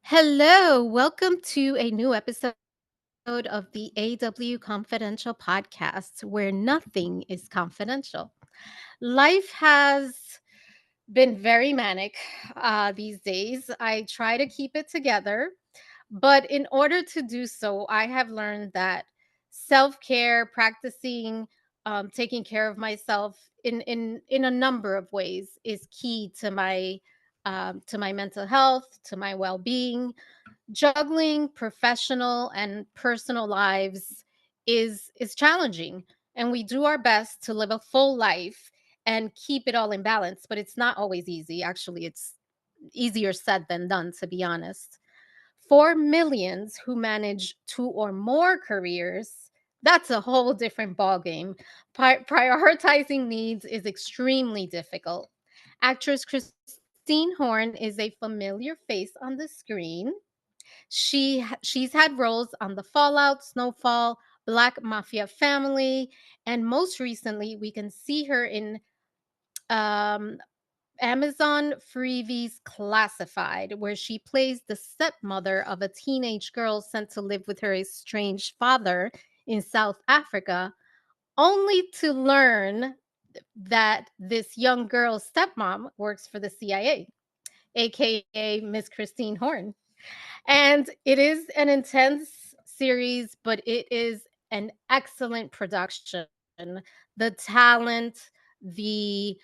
Hello, welcome to a new episode of the AW Confidential podcast where nothing is confidential. Life has been very manic these days. I try to keep it together, but in order to do so, I have learned that self care, practicing, taking care of myself in a number of ways is key to my mental health, to my well being. Juggling professional and personal lives is challenging, and we do our best to live a full life and keep it all in balance, but it's not always easy. Actually, it's easier said than done, to be honest. For millions who manage two or more careers, that's a whole different ballgame. Prioritizing needs is extremely difficult. Actress Christine Horn is a familiar face on the screen. She's had roles on The Fallout, Snowfall, Black Mafia Family, and most recently we can see her in um, Amazon Freebies Classified, where she plays the stepmother of a teenage girl sent to live with her estranged father in South Africa, only to learn that this young girl's stepmom works for the CIA, aka Miss Christine Horn. And it is an intense series, but it is an excellent production. The talent, the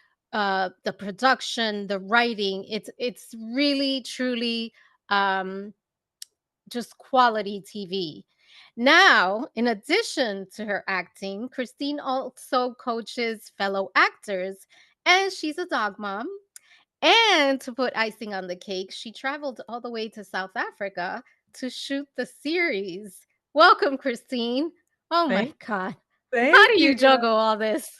production, the writing, it's really truly um just quality TV. Now, in addition to her acting, Christine also coaches fellow actors, and she's a dog mom. And to put icing on the cake, she traveled all the way to South Africa to shoot the series. Welcome, Christine. Oh my Thank, God. How thank do you. you juggle all this?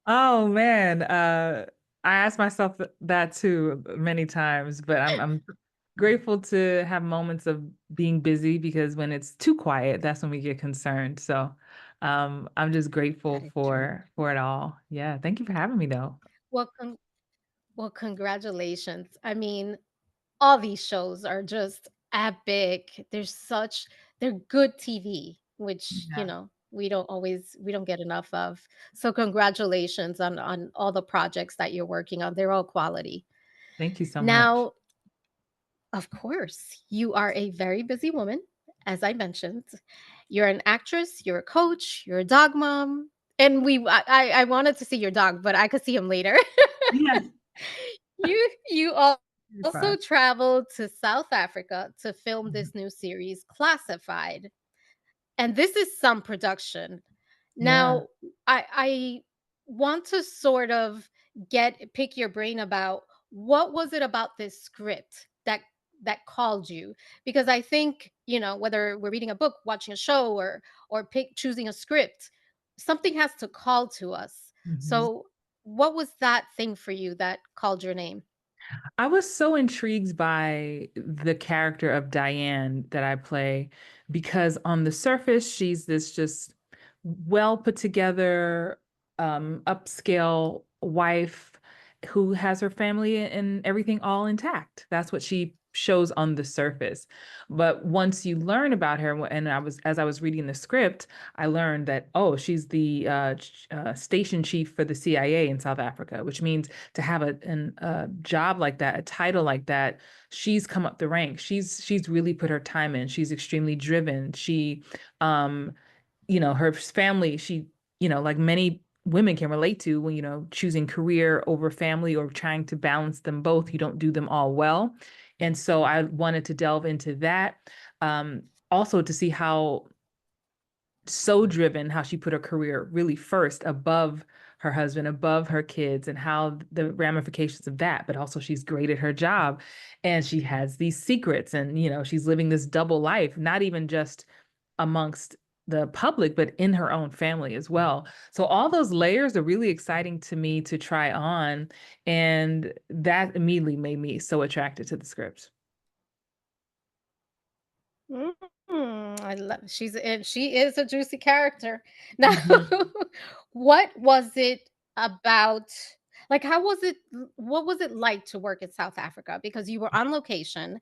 Oh man, I asked myself that too many times, but I'm grateful to have moments of being busy because when it's too quiet, that's when we get concerned. So, I'm just grateful That is true. for it all. Yeah, thank you for having me though. Well, well, congratulations. I mean, all these shows are just epic. They're good TV, which, Yeah, we don't get enough of. So congratulations on all the projects that you're working on. They're all quality. thank you so much. Now, of course, you are a very busy woman, as I mentioned. You're an actress, you're a coach, you're a dog mom, and I wanted to see your dog, but I could see him later. Yeah, You you're also fine. traveled to South Africa to film Mhm. this new series, Classified, and this is some production. Yeah. Now, I want to sort of get pick your brain about what was it about this script that called you, because I think, whether we're reading a book, watching a show, or choosing a script, something has to call to us. Mhm. So what was that thing for you that called your name? I was so intrigued by the character of Diane that I play because on the surface, she's this just well put together, upscale wife who has her family and everything all intact. That's what she shows on the surface. But once you learn about her, and as I was reading the script, I learned that, oh, she's the station chief for the CIA in South Africa, which means to have a job like that, a title like that, she's come up the ranks. She's really put her time in. She's extremely driven. Um, her family, like many women can relate to when, choosing career over family or trying to balance them both, you don't do them all well. And so I wanted to delve into that. Um, Also to see how so driven, how she put her career really first above her husband, above her kids, and how the ramifications of that. But also, she's great at her job and she has these secrets, and, she's living this double life, not even just amongst the public, but in her own family as well. So, all those layers are really exciting to me to try on. And that immediately made me so attracted to the script. I love she is a juicy character. Now, Mhm. what was it about, like, what was it like to work in South Africa? Because you were on location.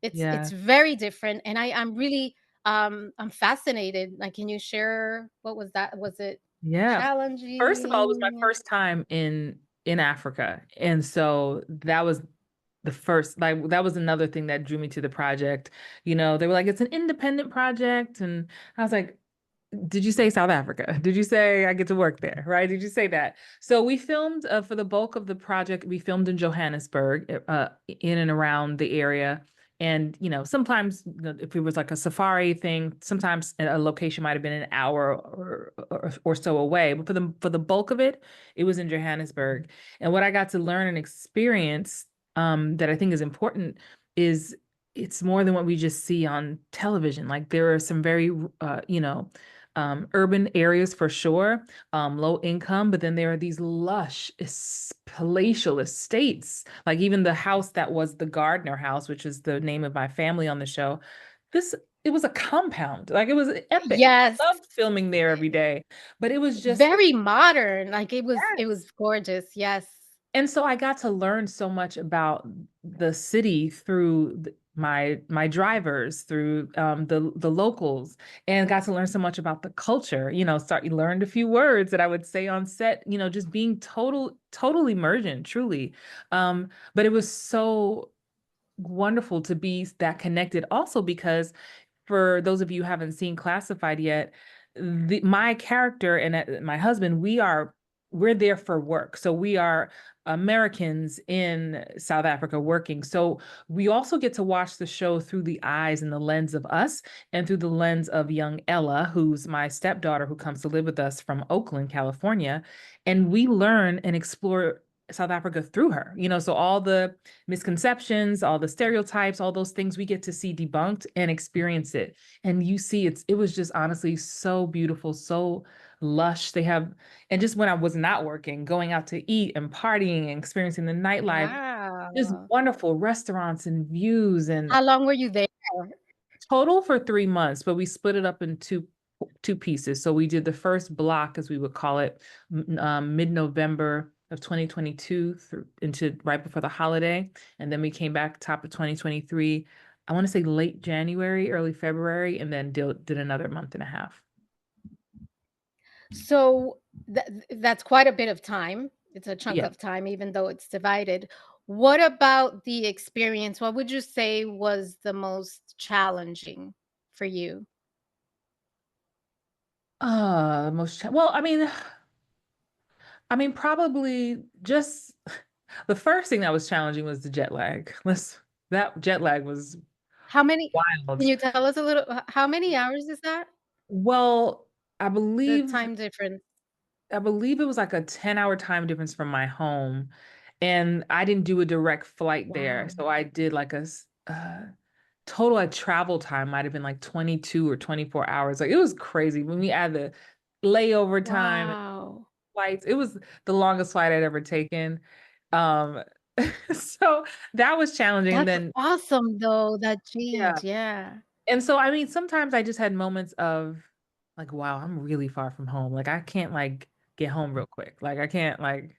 It's Yeah. very different, and I'm really, I'm fascinated. Like, can you share what was that? Was it Yeah. First of all, it was my challenging? first time in Africa, and so that was the first like, that was another thing that drew me to the project. They were like, "It's an independent project," and I was like, did you say South Africa? Did you say I get to work there, right? Did you say that? So we filmed for the bulk of the project, we filmed in Johannesburg, in and around the area. And, sometimes if it was like a safari thing, sometimes a location might have been an hour or so away. But for the bulk of it, it was in Johannesburg. And what I got to learn and experience, that I think is important, is it's more than what we just see on television. Like there are some very, urban areas for sure, low income, but then there are these lush, palatial estates. Like even the house that was the Gardner house, which is the name of my family on the show, this it was a compound. Like it was epic. Yes, I loved filming there every day, but it was just very modern. Like it yes. was gorgeous. Yes. And so I got to learn so much about the city through my drivers, through the locals, and got to learn so much about the culture. Start you learned a few words that I would say on set. Just being total immersion, truly. But it was so wonderful to be that connected. Also, because for those of you who haven't seen Classified yet, my character and my husband, we're there for work. So we are Americans in South Africa working. So we also get to watch the show through the eyes and the lens of us and through the lens of young Ella, who's my stepdaughter who comes to live with us from Oakland, California. And we learn and explore South Africa through her. So all the misconceptions, all the stereotypes, all those things we get to see debunked and experience it. And you see it was just honestly so beautiful, so lush. And just when I was not working, going out to eat and partying and experiencing the nightlife, just Wow. wonderful restaurants and views. And How long were you there? total for 3 months, but we split it up in two pieces. So we did the first block, as we would call it, mid-November of 2022 through into right before the holiday, and then we came back top of 2023. I want to say late January, early February, and then did another month and a half. So that's quite a bit of time. It's a chunk Yeah. of time, even though it's divided. What about the experience? What would you say was the most challenging for you? Well, I mean, probably just the first thing that was challenging was the jet lag. That jet lag was How many can wild. you tell us a little how many hours is that? Well, I The believe time difference? I believe it was like a 10-hour time difference from my home. And I didn't do a direct flight there. Wow. So I did like total like travel time might have been like 22 or 24 hours. Like it was crazy. When we add the layover time, Wow. flights, it was the longest flight I'd ever taken. Um, so that was challenging. And That's then, awesome though, that yeah. change, yeah. And so, I mean, sometimes I just had moments of like, wow, I'm really far from home. Like I can't like get home real quick. Like I can't like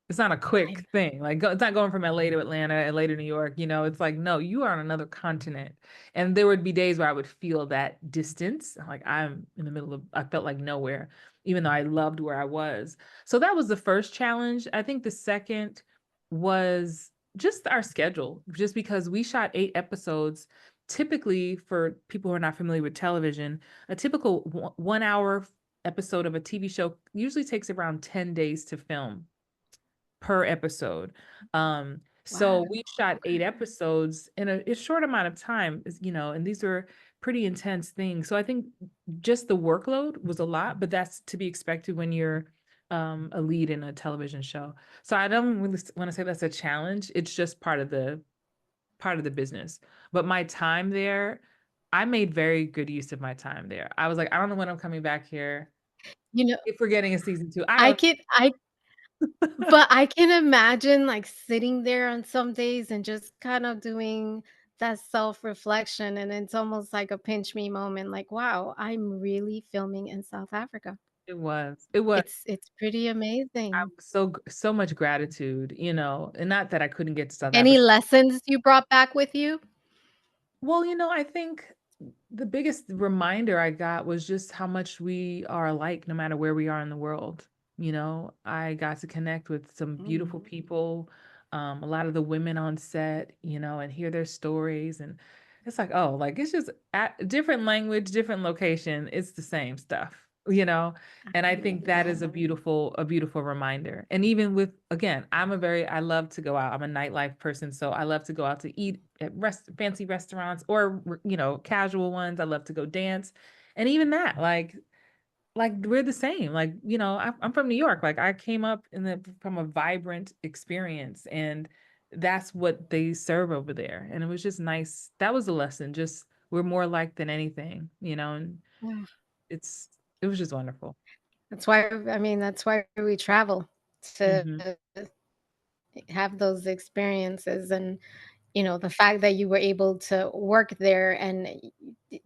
it's not a quick I thing. Like it's not going from LA to Atlanta, LA to New York. It's like, no, you are on another continent. And there would be days where I would feel that distance. Like I'm in the middle of, I felt like nowhere, even though I loved where I was. So that was the first challenge. I think the second was just our schedule, just because we shot 8 episodes. Typically, for people who are not familiar with television, a typical 1 hour episode of a TV show usually takes around 10 days to film per episode. wow, So we shot 8 episodes in a short amount of time, and these were pretty intense things. So I think just the workload was a lot, but that's to be expected when you're a lead in a television show. So I don't really want to say that's a challenge. It's just part of the business. But my time there, I made very good use of my time there. I was like, I don't know when I'm coming back here. you know, If we're getting a season two, I I don't. can I but I can imagine, like, sitting there on some days and just kind of doing that self-reflection, and it's almost like a pinch me moment, like, "Wow, I'm really filming in South Africa." It was. It was. It's pretty amazing. So much gratitude, and not that I couldn't get to South Any Africa. lessons you brought back with you? Well, I think the biggest reminder I got was just how much we are alike no matter where we are in the world. I got to connect with some beautiful Mm. people, a lot of the women on set, and hear their stories. And it's like, oh, like it's just different language, different location. It's the same stuff, you know? And I I love think that that. is a beautiful reminder. And even with, again, I love to go out. I'm a nightlife person, so I love to go out to eat at fancy restaurants or, casual ones. I love to go dance. And even that, like we're the same. Like, I'm from New York. Like I came up from a vibrant experience, and that's what they serve over there. And it was just nice. That was a lesson. Just we're more alike than anything, and Yeah. it's it was just wonderful. That's why we travel to Mhm. have those experiences. And the fact that you were able to work there and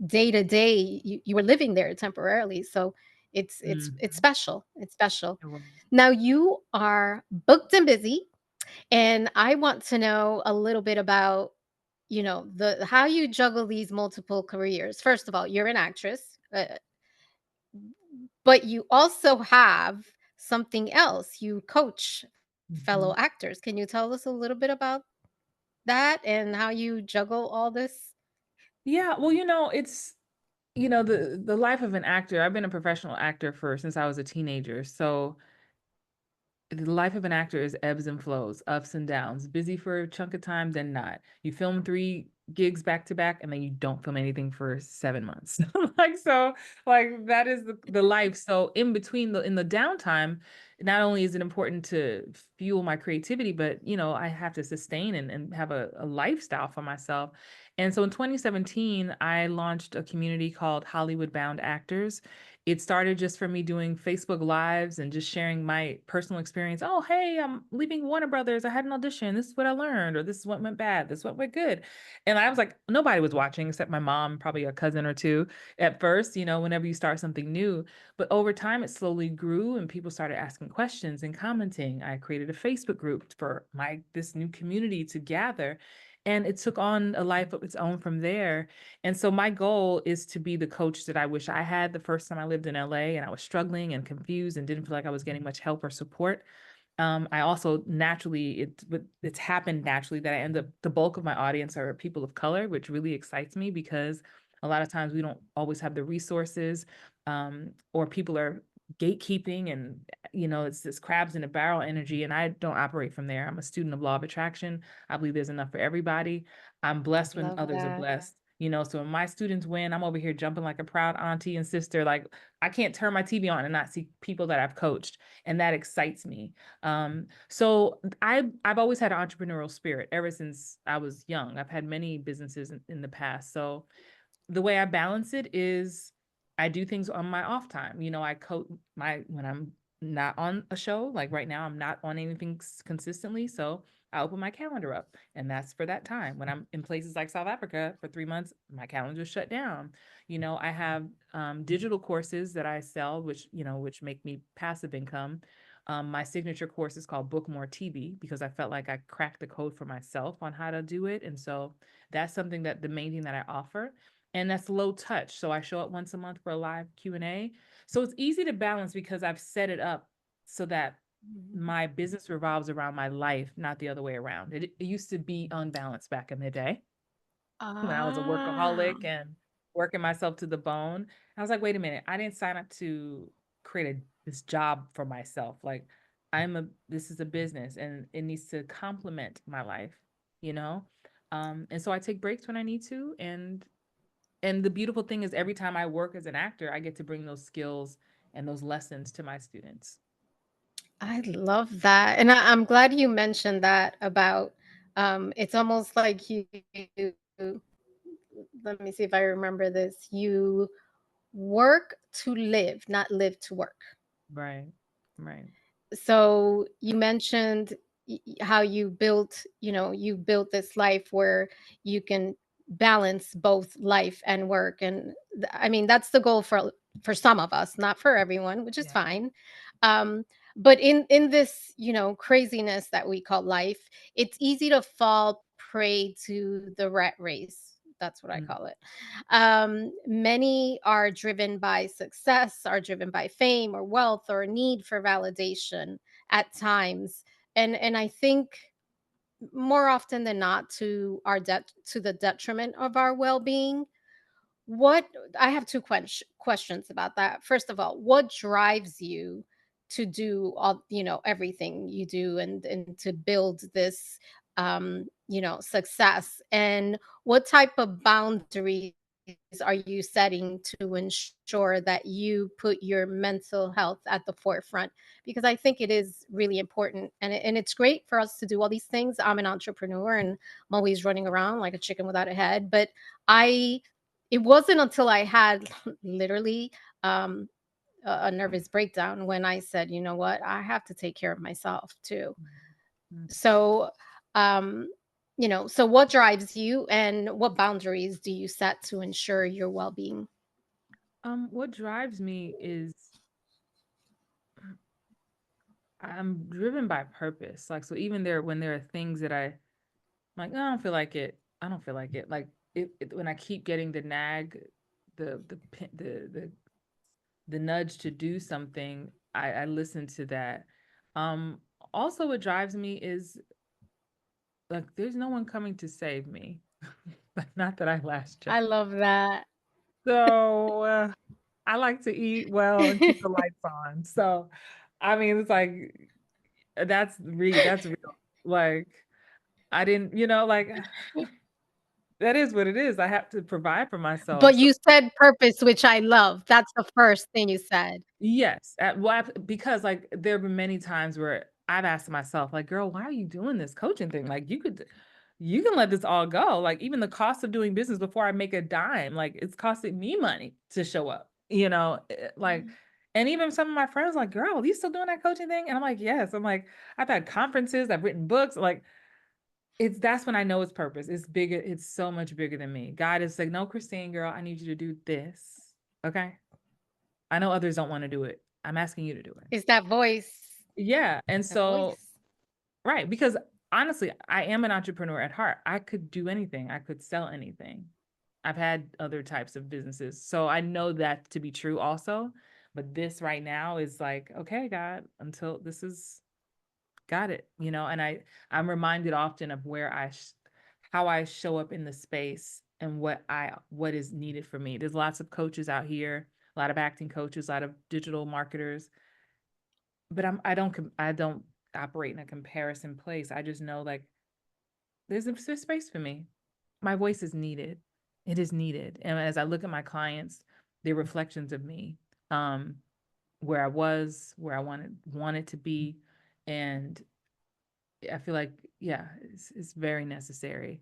day to day you were living there temporarily, so it's Mhm. special. It's special. It was. Now you are booked and busy, and I want to know a little bit about the how you juggle these multiple careers. First of all, you're an actress, but you also have something else. You coach fellow Mhm. actors. Can you tell us a little bit about that and how you juggle all this? Yeah, well, it's the life of an actor. I've been a professional actor for since I was a teenager. So the life of an actor is ebbs and flows, ups and downs, busy for a chunk of time, then not. You film 3 gigs back to back, and then you don't film anything for 7 months. So, that is the life. So in between in the downtime, not only is it important to fuel my creativity, but I have to sustain and have a lifestyle for myself. And so in 2017, I launched a community called Hollywood Bound Actors. It started just for me doing Facebook Lives and just sharing my personal experience. Oh, hey, I'm leaving Warner Brothers. I had an audition. This is what I learned, or this is what went bad. This is what went good. And I was like, nobody was watching except my mom, probably a cousin or two at first, whenever you start something new. But over time, it slowly grew and people started asking questions and commenting. I created a Facebook group for this new community to gather. And it took on a life of its own from there. And so my goal is to be the coach that I wish I had the first time I lived in LA and I was struggling and confused and didn't feel like I was getting much help or support. I also naturally it's happened naturally that I end up the bulk of my audience are people of color, which really excites me because a lot of times we don't always have the resources, or people are gatekeeping, and it's this crabs in a barrel energy, and I don't operate from there. I'm a student of law of attraction. I believe there's enough for everybody. I'm blessed when Love others are that. blessed. So when my students win, I'm over here jumping like a proud auntie and sister. Like I can't turn my TV on and not see people that I've coached, and that excites me. So I've always had an entrepreneurial spirit ever since I was young. I've had many businesses in the past. So the way I balance it is I do things on my off time. I coach when I'm not on a show, like right now, I'm not on anything consistently. So I open my calendar up, and that's for that time. When I'm in places like South Africa for 3 months, my calendar is shut down. I have digital courses that I sell, which make me passive income. My signature course is called Book More TV because I felt like I cracked the code for myself on how to do it. And so that's something that the main thing that I offer, and that's low touch. So I show up once a month for a live Q&A. So it's easy to balance because I've set it up so that Mhm. my business revolves around my life, not the other way around. It used to be unbalanced back in the day when I was a Ah, workaholic and working myself to the bone. I was like, wait a minute, I didn't sign up to create this job for myself. Like this is a business and it needs to complement my life, you know? And so I take breaks when I need to, and the beautiful thing is every time I work as an actor, I get to bring those skills and those lessons to my students. I love that. And I'm glad you mentioned that about it's almost like you let me see if I remember this. You work to live, not live to work. Right. Right. So you mentioned how you built this life where you can balance both life and work. And that's the goal for some of us, not for everyone, which is Yeah. fine. um but in this craziness that we call life, it's easy to fall prey to the rat race, That's what I Mm, call it. Many are driven by success, are driven by fame or wealth or need for validation at times. And I think more often than not to the detriment of our well-being. What I have 2 questions about that. First of all, what drives you to do all, everything you do and to build this success? And what type of boundaries are you setting to ensure that you put your mental health at the forefront? Because I think it is really important, and it's great for us to do all these things. I'm an entrepreneur and I'm always running around like a chicken without a head, but I it wasn't until I had literally um, a nervous breakdown when I said, you know what, I have to take care of myself too. mm. So, um, so what drives you and what boundaries do you set to ensure your well being? What drives me is I'm driven by purpose. Like, so even there, when there are things that I'm like, "No, I don't feel like it. I don't feel like it." Like when I keep getting the nag, the nudge to do something, I listen to that. Um, Also, what drives me is like there's no one coming to save me. Like, not that I last job. I love that. So I like to eat well and keep the lights on. So, I mean, it's like that's real. Like I didn't, like that is what it is. I have to provide for myself. But So you said purpose, which I love. That's the first thing you said. yes, because like there have been many times where I've asked myself, like, girl, why are you doing this coaching thing? Like you can let this all go. Like even the cost of doing business before I make a dime, like it's costing me money to show up, like, Mhm. and even some of my friends like, girl, are you still doing that coaching thing? And I'm like, yes. I'm like, I've had conferences, I've written books, like that's when I know it's purpose. It's bigger, it's so much bigger than me. God is like, no, Christine, girl, I need you to do this. Okay. I know others don't want to do it. I'm asking you to do it. It's that voice. Yeah. And That so, voice. right. Because honestly, I am an entrepreneur at heart. I could do anything, I could sell anything. I've had other types of businesses. So I know that to be true also. But this right now is like, okay, God, until this is got it, and I'm reminded often of how I show up in the space and what is needed for me. There's lots of coaches out here, a lot of acting coaches, a lot of digital marketers, but I don't operate in a comparison place. I just know like there's a space for me. My voice is needed. It is needed. And as I look at my clients, they're reflections of me. Um, where I was, where I wanted to be, and I feel like, yeah, it's very necessary.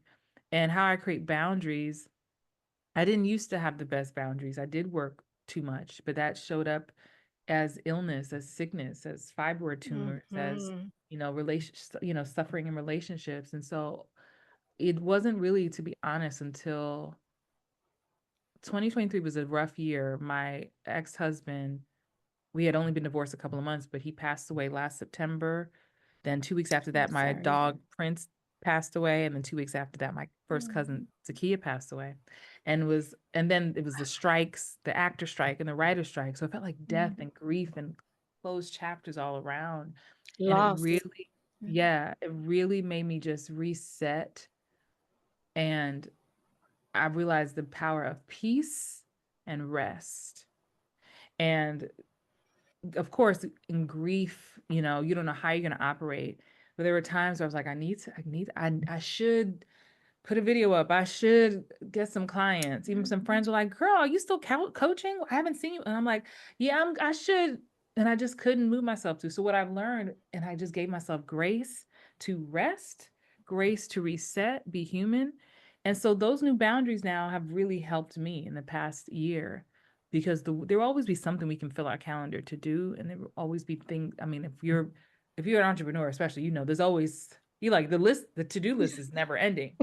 And how I create boundaries, I didn't used to have the best boundaries. I did work too much, but that showed up as illness, as sickness, as fibroid tumors, as, Mhm. suffering in relationships. And so it wasn't really, to be honest, until 2023 was a rough year. My ex-husband, we had only been divorced a couple of months, but he passed away last September. Then 2 weeks after I'm that, my sorry. dog Prince passed away, and then 2 weeks after that, my first cousin Mhm. Zakiya passed away. And then it was the strikes, the actor strike and the writer strike. So it felt like death Mhm. and grief and closed chapters all around. And it Loss. really, Mhm. yeah, it really made me just reset. And I realized the power of peace and rest. And of course, in grief, you don't know how you're gonna operate. But there were times where I was like, I should put a video up. I should get some clients. Even some friends were like, "Girl, are you still coaching? I haven't seen you." And I'm like, "Yeah, I should." And I just couldn't move myself to. So what I've learned, and I just gave myself grace to rest, grace to reset, be human. And so those new boundaries now have really helped me in the past year because there will always be something we can fill our calendar to do, and there will always be things. I mean, if you're an entrepreneur, especially, there's always you like the to-do list is never ending.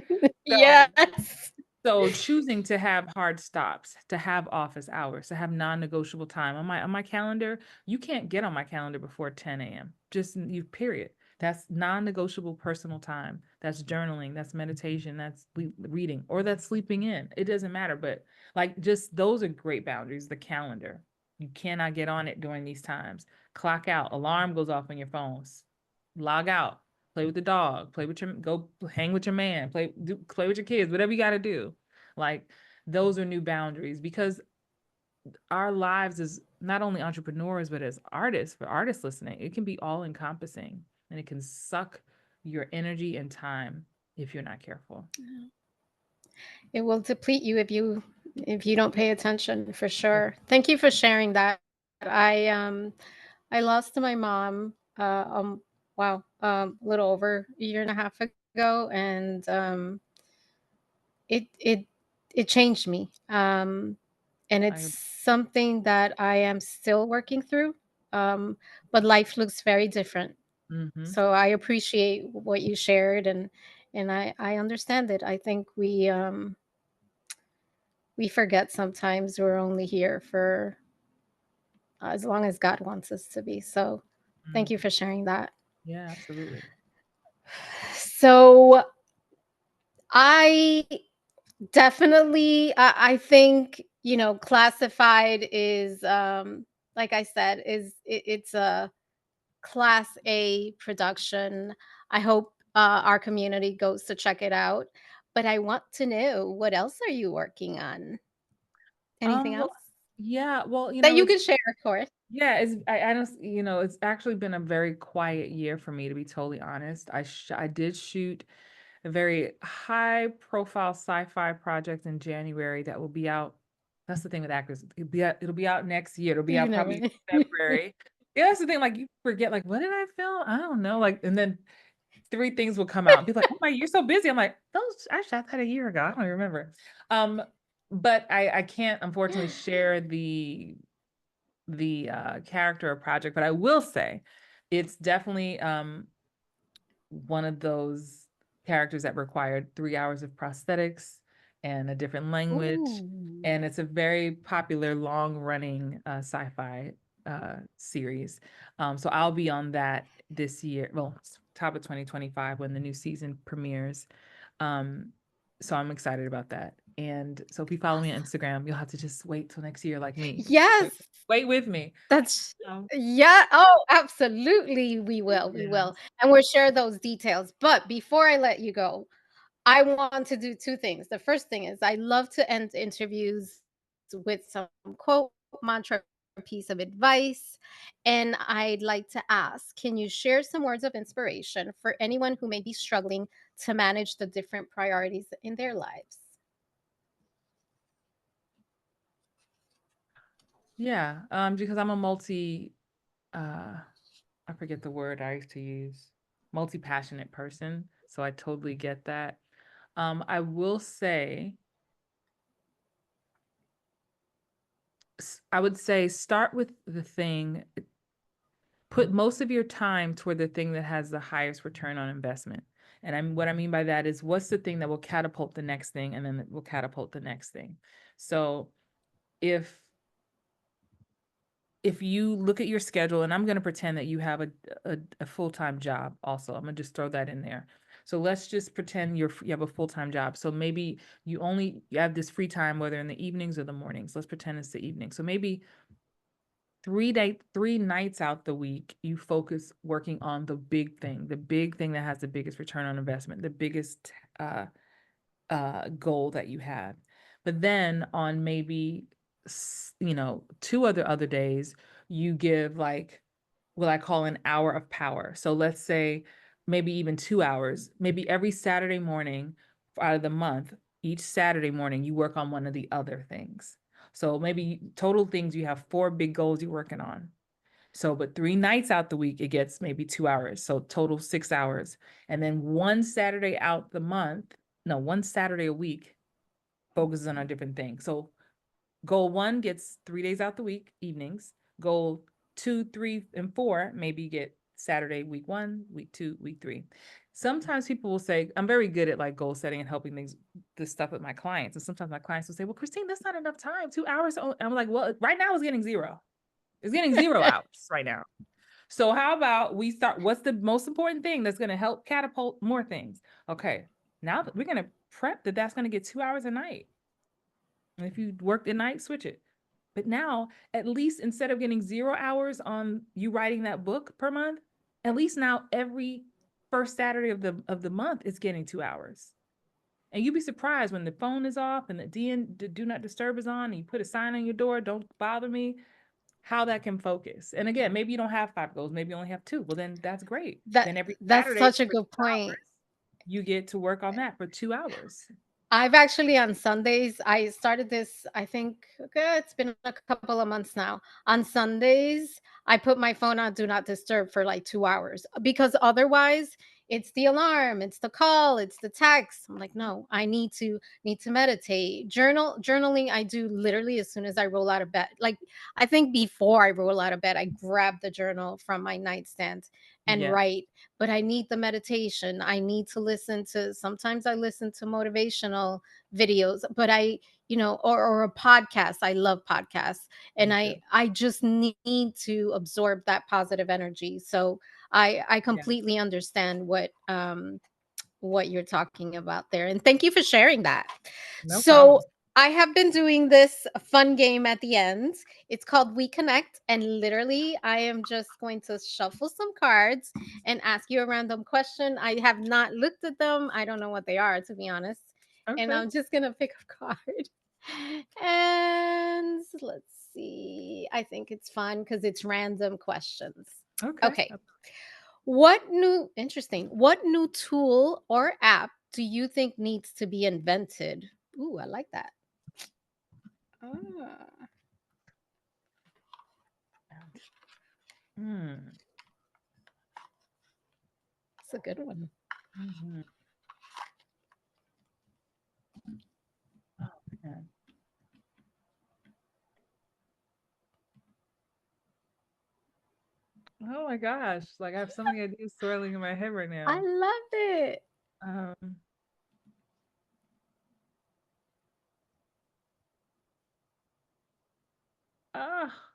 So Yes. so choosing to have hard stops, to have office hours, to have non-negotiable time on my calendar, you can't get on my calendar before 10 a.m. Just you period. That's non-negotiable personal time. That's journaling, that's meditation, that's reading, or that's sleeping in. It doesn't matter, but like just those are great boundaries. The calendar. You cannot get on it during these times. Clock out. Alarm goes off on your phones. Log out. Play with the dog. Play with your go hang with your man. Play with your kids. Whatever you got to do. Like those are new boundaries because our lives as not only entrepreneurs but as artists, for artists listening, it can be all encompassing and it can suck your energy and time if you're not careful. It will deplete you if you don't pay attention, for Yep. sure. Thank you for sharing that. I lost my mom wow, a little over a year and a half ago, and it it changed me. And it's I something that I am still working through. Um, but life looks very different. mm-hmm. So I appreciate what you shared, and I understand it. I think we forget sometimes we're only here for as long as God wants us to be. So thank you Mm-hmm. for sharing that. Yeah, absolutely. So I definitely I think, classified is like I said, it's a class A production. I hope our community goes to check it out. But I want to know, what else are you working on? Anything Well, else yeah, well, that you it's can share, of course? yeah, I honestly, it's actually been a very quiet year for me, to be totally honest. I did shoot a very high profile sci-fi project in January that will be out. That's the thing with actors. It'll be out next year. It'll be You out know probably it. February. Yeah, that's the thing. Like you forget, like, what did I film? I don't know. Like, and then three things will come out and be like, oh my, you're so busy. I'm like, those I shot that a year ago. I don't even remember. Um, but I can't unfortunately share the character or project, but I will say it's definitely one of those characters that required 3 hours of prosthetics and a different language. Ooh. And it's a very popular long running sci-fi series. So I'll be on that this year. Well, top of 2025 when the new season premieres. Um, so I'm excited about that. And so if you follow me on Awesome. Instagram, you'll have to just wait till next year like me. Yes. Wait with me. That's Um, yeah. Oh, absolutely. We will. We yeah. will. And we'll share those details. But before I let you go, I want to do two things. The first thing is I love to end interviews with some quote, mantra, piece of advice. And I'd like to ask, can you share some words of inspiration for anyone who may be struggling to manage the different priorities in their lives? Yeah. Because I'm a uh I forget the word I used to use. Multi-passionate person. So I totally get that. I will say, I would say start with the thing, put most of your time toward the thing that has the highest return on investment. And what I mean by that is what's the thing that will catapult the next thing and then it will catapult the next thing. So if you look at your schedule, and I'm going to pretend that you have a full-time job also. I'm going to just throw that in there. So let's just pretend you have a full-time job. So maybe you have this free time, whether in the evenings or the mornings. Let's pretend it's the evening. So maybe 3 nights out the week, you focus working on the big thing that has the biggest return on investment, the biggest goal that you have. But then on maybe 2 other days, you give like what I call an hour of power. So let's say maybe even 2 hours, maybe every Saturday morning out of the month, each Saturday morning, you work on one of the other things. So maybe total things, you have 4 big goals you're working on. So, but 3 nights out the week, it gets maybe 2 hours. So total 6 hours. And then one Saturday out the month, no, one Saturday a week focuses on a different thing. So goal one gets 3 days out the week, evenings. Goal 2, 3, and 4 maybe get Saturday, week 1, week 2, week 3. Sometimes people will say, I'm very good at like goal setting and helping this stuff with my clients. And sometimes my clients will say, well, Christine, that's not enough time. 2 hours. I'm like, well, right now it's getting 0. It's getting 0 hours right now. So how about we start? What's the most important thing that's going to help catapult more things? Okay, now that we're going to prep that's going to get 2 hours a night. And if you worked at night, switch it. But now, at least instead of getting 0 hours on you writing that book per month, at least now every first Saturday of the month is getting 2 hours. And you'd be surprised when the phone is off and the do not disturb is on, and you put a sign on your door, don't bother me, how that can focus. And again, maybe you don't have 5 goals, maybe you only have two. Well, then that's great. That Then every that's Saturday such a for good point. 2 hours, you get to work on that for 2 hours. I've actually on Sundays, I started this, I think, okay, it's been a couple of months now. On Sundays, I put my phone on do not disturb for like 2 hours because otherwise it's the alarm, it's the call, it's the text. I'm like, no, I need to meditate. Journaling, I do literally as soon as I roll out of bed. Like I think before I roll out of bed, I grab the journal from my nightstand and Yeah, write, but I need the meditation. I need to listen to, sometimes I listen to motivational videos, but or a podcast. I love podcasts. And me I too. I just need to absorb that positive energy. So I Yeah, completely understand what you're talking about there. And thank you for sharing that. no So problem. I have been doing this fun game at the end. It's called We Connect. And literally, I am just going to shuffle some cards and ask you a random question. I have not looked at them. I don't know what they are, to be honest. And Okay. I'm just going to pick a card. And let's see. I think it's fun because it's random questions. Okay. Okay. What new tool or app do you think needs to be invented? Ooh, I like that. Ah, Hmm. it's a good one. Mhm. Oh, man. Oh my gosh. Like I have so many ideas swirling in my head right I now. loved it. Um, ah,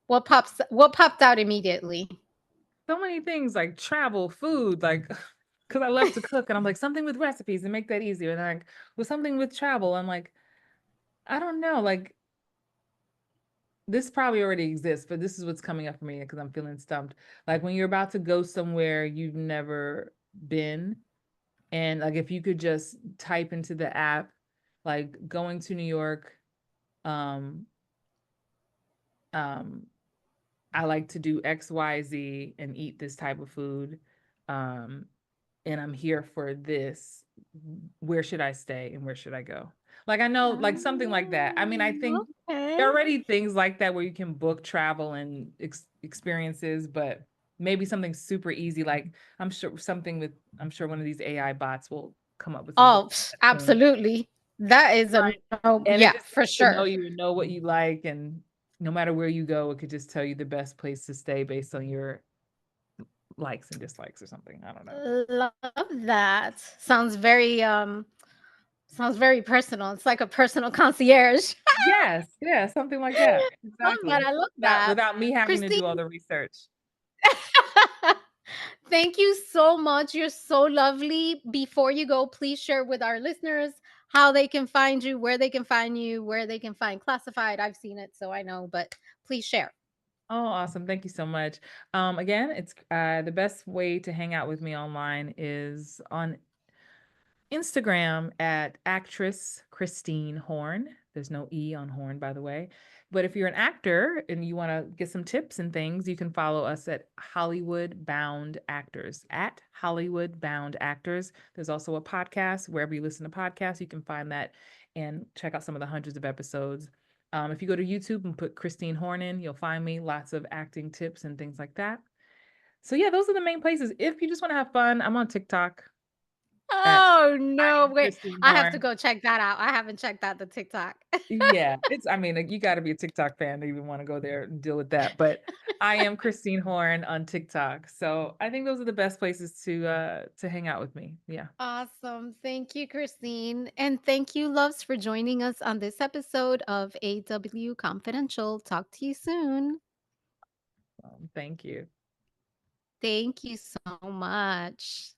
What popped out immediately? so many things like travel, food, like because I love to cook and I'm like something with recipes and make that easier. And like with something with travel, I'm like, I don't know, like this probably already exists, but this is what's coming up for me because I'm feeling stumped. Like when you're about to go somewhere you've never been, and like if you could just type into the app, like going to New York, um, um, I like to do XYZ and eat this type of food. Um, and I'm here for this. Where should I stay and where should I go? Like I know, like something like that. I mean, I think there are Okay. already things like that where you can book travel and experiences, but maybe something super easy. Like I'm sure one of these AI bots will come up with something Oh, like that soon. absolutely. That is a Right. no. And it Yeah, just for gets to know sure. you and know what you like, and no matter where you go, it could just tell you the best place to stay based on your likes and dislikes or something. I don't know. Love that. Sounds very personal. It's like a personal concierge. Yes, yeah, something like that. Love that. Exactly. I love Without that. without me having to Christine, do all the research. thank you so much. You're so lovely. Before you go, please share with our listeners how they can find you, where they can find you, where they can find Classified. I've seen it, so I know, but please share. Oh, awesome. Thank you so much. Again, it's the best way to hang out with me online is on Instagram at actress Christine Horn. There's no E on Horn, by the way. But if you're an actor and you want to get some tips and things, you can follow us at Hollywood Bound Actors, at Hollywood Bound Actors. There's also a podcast. Wherever you listen to podcasts, you can find that and check out some of the hundreds of episodes. If you go to YouTube and put Christine Horn in, you'll find me lots of acting tips and things like that. So, yeah, those are the main places. If you just want to have fun, I'm on TikTok. at Oh, I no, am wait, Christine I have to Horn. go check that out. I haven't checked out the TikTok. Yeah, it's I mean, like, you gotta be a TikTok fan to even wanna go there and deal with that, but I am Christine Horn on TikTok, so I think those are the best places to hang out with me, yeah. Awesome. Thank you, Christine. And thank you, loves, for joining us on this episode of AW Confidential. Talk to you soon. Thank you. Thank you so much.